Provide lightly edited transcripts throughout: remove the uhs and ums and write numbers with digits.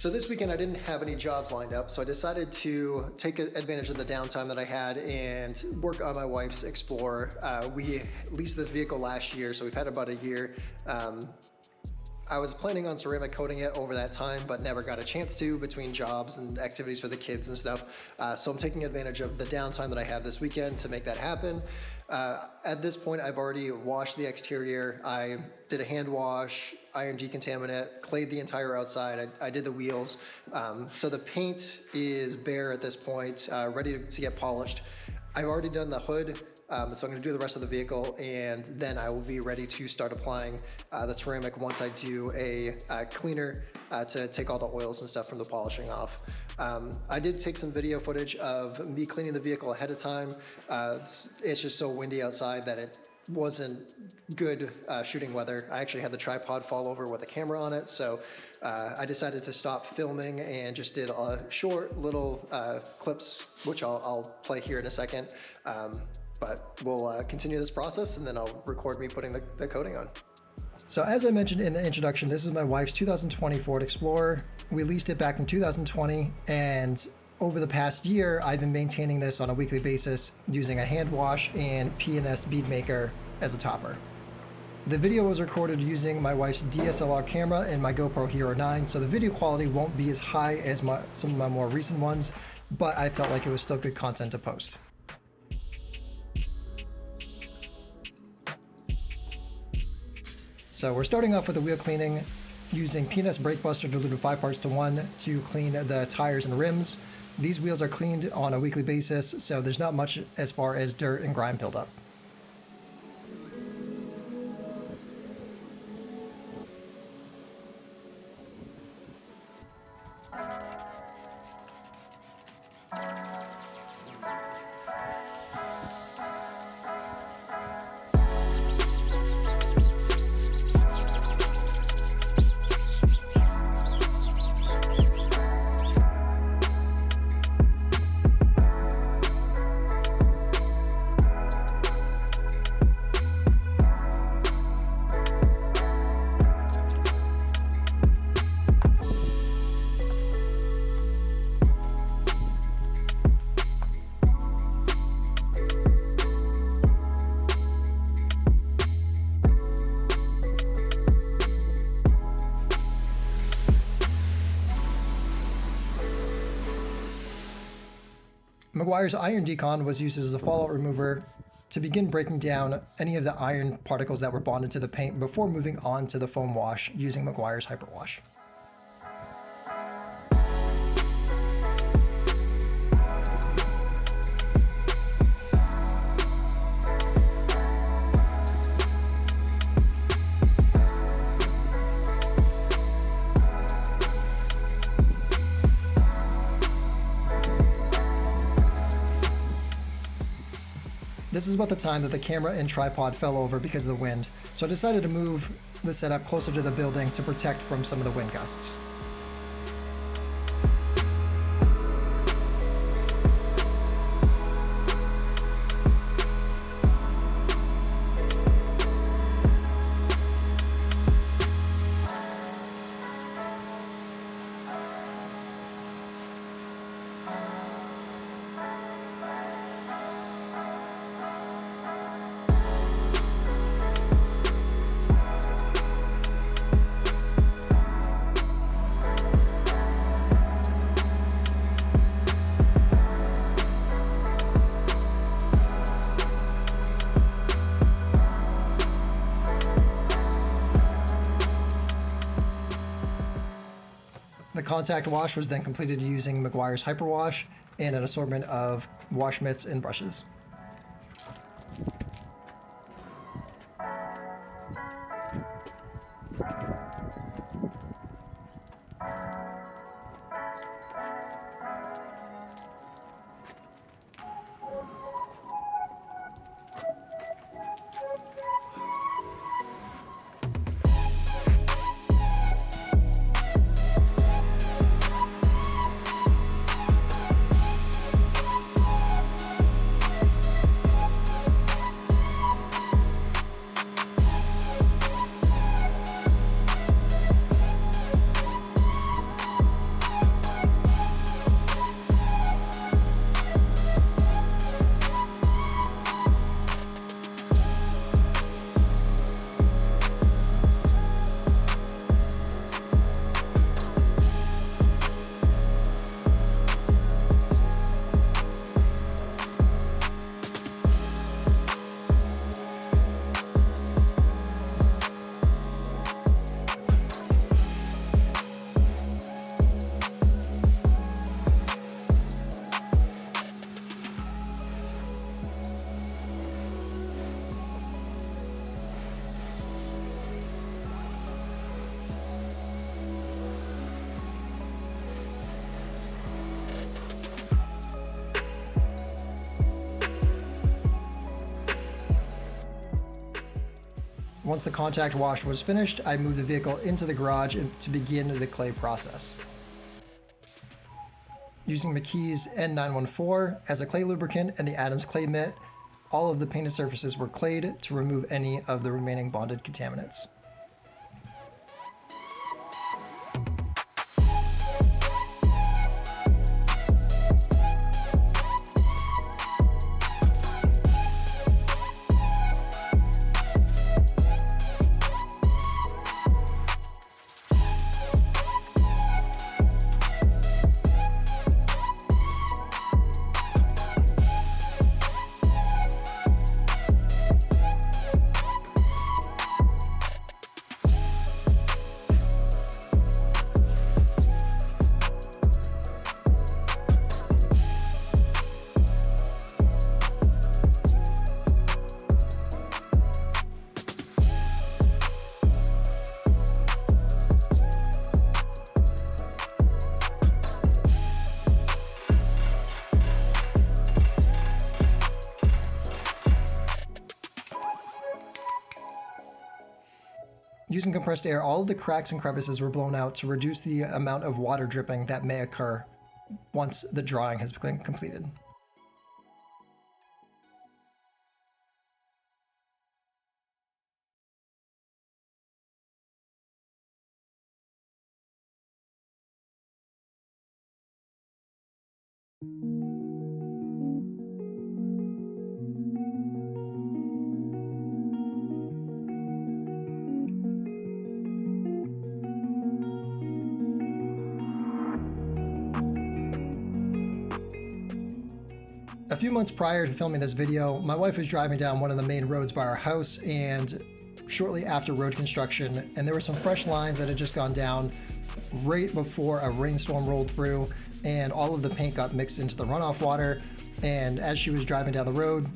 So this weekend I didn't have any jobs lined up, so I decided to take advantage of the downtime that I had and work on my wife's Explorer. We leased this vehicle last year, so we've had about a year. I was planning on ceramic coating it over that time, but never got a chance to between jobs and activities for the kids and stuff. So I'm taking advantage of the downtime that I have this weekend to make that happen. At this point, I've already washed the exterior. I did a hand wash, iron decontaminant, clayed the entire outside. I did the wheels. So the paint is bare at this point, ready to get polished. I've already done the hood. So I'm going to do the rest of the vehicle, and then I will be ready to start applying the ceramic once I do a cleaner to take all the oils and stuff from the polishing off. I did take some video footage of me cleaning the vehicle ahead of time. It's just so windy outside that it wasn't good shooting weather. I actually had the tripod fall over with a camera on it, so I decided to stop filming and just did a short little clips, which I'll play here in a second. But we'll continue this process, and then I'll record me putting the coating on. So as I mentioned in the introduction, this is my wife's 2020 Ford Explorer. We leased it back in 2020, and over the past year, I've been maintaining this on a weekly basis using a hand wash and P&S bead maker as a topper. The video was recorded using my wife's DSLR camera and my GoPro HERO 9, so the video quality won't be as high as some of my more recent ones, but I felt like it was still good content to post. So we're starting off with the wheel cleaning using P&S Brake Buster diluted 5 parts to 1 to clean the tires and rims. These wheels are cleaned on a weekly basis, so there's not much as far as dirt and grime buildup. Meguiar's iron decon was used as a fallout remover to begin breaking down any of the iron particles that were bonded to the paint before moving on to the foam wash using Meguiar's Hyperwash. This is about the time that the camera and tripod fell over because of the wind, so I decided to move the setup closer to the building to protect from some of the wind gusts. The contact wash was then completed using Meguiar's Hyperwash and an assortment of wash mitts and brushes. Once the contact wash was finished, I moved the vehicle into the garage to begin the clay process. Using McKee's N914 as a clay lubricant and the Adams clay mitt, all of the painted surfaces were clayed to remove any of the remaining bonded contaminants. Using compressed air, all of the cracks and crevices were blown out to reduce the amount of water dripping that may occur once the drawing has been completed. A few months prior to filming this video, my wife was driving down one of the main roads by our house, and shortly after road construction, and there were some fresh lines that had just gone down right before a rainstorm rolled through, and all of the paint got mixed into the runoff water. And as she was driving down the road,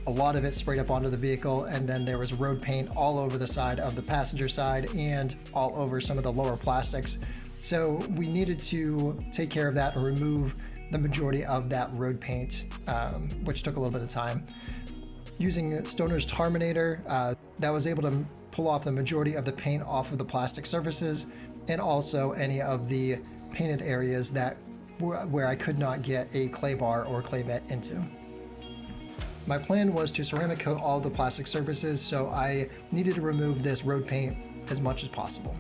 a lot of it sprayed up onto the vehicle, and then there was road paint all over the side of the passenger side and all over some of the lower plastics. So we needed to take care of that and remove the majority of that road paint, which took a little bit of time. Using Stoner's Terminator, that was able to pull off the majority of the paint off of the plastic surfaces, and also any of the painted areas that where I could not get a clay bar or clay mitt into. My plan was to ceramic coat all of the plastic surfaces, so I needed to remove this road paint as much as possible.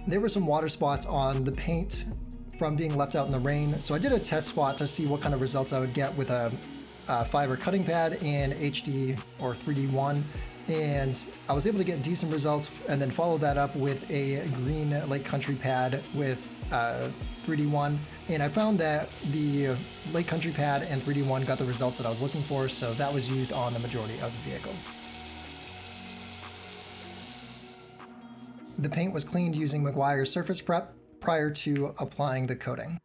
There were some water spots on the paint from being left out in the rain, so I did a test spot to see what kind of results I would get with a fiber cutting pad and HD or 3D1, and I was able to get decent results, and then follow that up with a green Lake Country pad with 3D1, and I found that the Lake Country pad and 3D1 got the results that I was looking for, so that was used on the majority of the vehicle. The paint was cleaned using Meguiar's Surface Prep prior to applying the coating.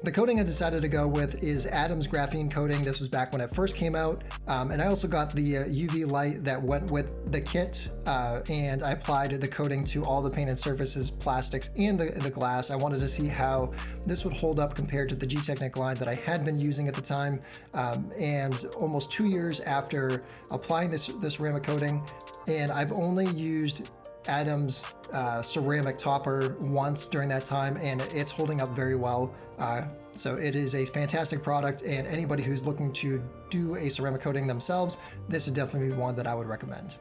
The coating I decided to go with is Adams Graphene Coating. This was back when it first came out. And I also got the UV light that went with the kit, and I applied the coating to all the painted surfaces, plastics, and the glass. I wanted to see how this would hold up compared to the G-Technic line that I had been using at the time. And almost 2 years after applying this ceramic coating, and I've only used Adams ceramic topper once during that time, and it's holding up very well. So it is a fantastic product, and anybody who's looking to do a ceramic coating themselves, this would definitely be one that I would recommend.